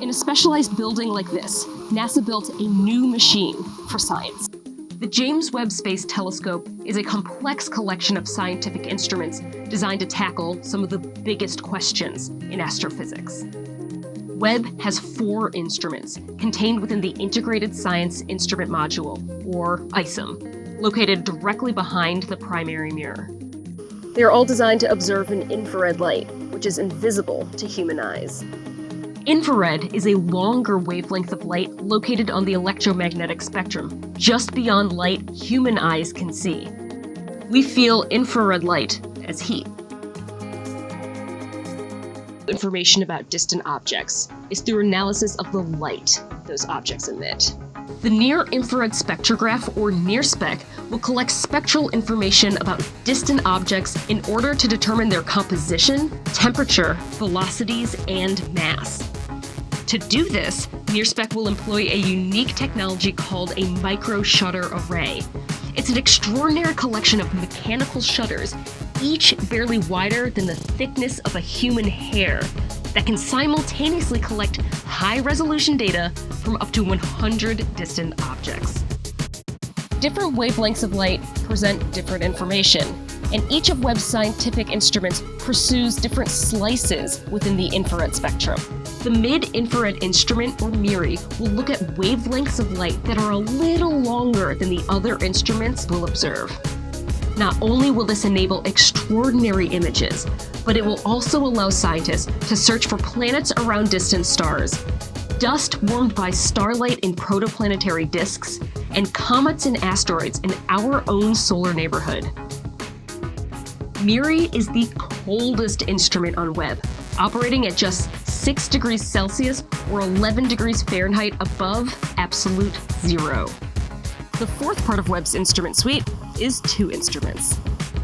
In a specialized building like this, NASA built a new machine for science. The James Webb Space Telescope is a complex collection of scientific instruments designed to tackle some of the biggest questions in astrophysics. Webb has 4 instruments contained within the Integrated Science Instrument Module, or ISIM, located directly behind the primary mirror. They are all designed to observe an infrared light, which is invisible to human eyes. Infrared is a longer wavelength of light located on the electromagnetic spectrum, just beyond light human eyes can see. We feel infrared light as heat. Information about distant objects is through analysis of the light those objects emit. The Near-Infrared Spectrograph, or NIRSpec, will collect spectral information about distant objects in order to determine their composition, temperature, velocities, and mass. To do this, NIRSpec will employ a unique technology called a micro-shutter array. It's an extraordinary collection of mechanical shutters, each barely wider than the thickness of a human hair, that can simultaneously collect high-resolution data from up to 100 distant objects. Different wavelengths of light present different information, and each of Webb's scientific instruments pursues different slices within the infrared spectrum. The Mid-Infrared Instrument, or MIRI, will look at wavelengths of light that are a little longer than the other instruments will observe. Not only will this enable extraordinary images, but it will also allow scientists to search for planets around distant stars, dust warmed by starlight in protoplanetary disks, and comets and asteroids in our own solar neighborhood. MIRI is the coldest instrument on Webb, operating at just 6 degrees Celsius or 11 degrees Fahrenheit above absolute zero. The fourth part of Webb's instrument suite is 2 instruments.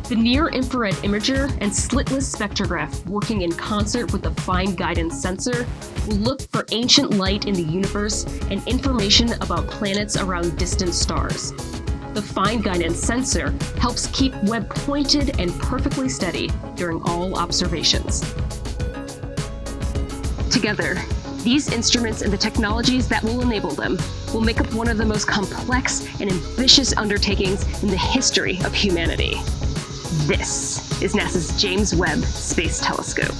The Near-Infrared Imager and Slitless Spectrograph, working in concert with the Fine Guidance Sensor, will look for ancient light in the universe and information about planets around distant stars. The Fine Guidance Sensor helps keep Webb pointed and perfectly steady during all observations. Together, these instruments and the technologies that will enable them will make up one of the most complex and ambitious undertakings in the history of humanity. This is NASA's James Webb Space Telescope.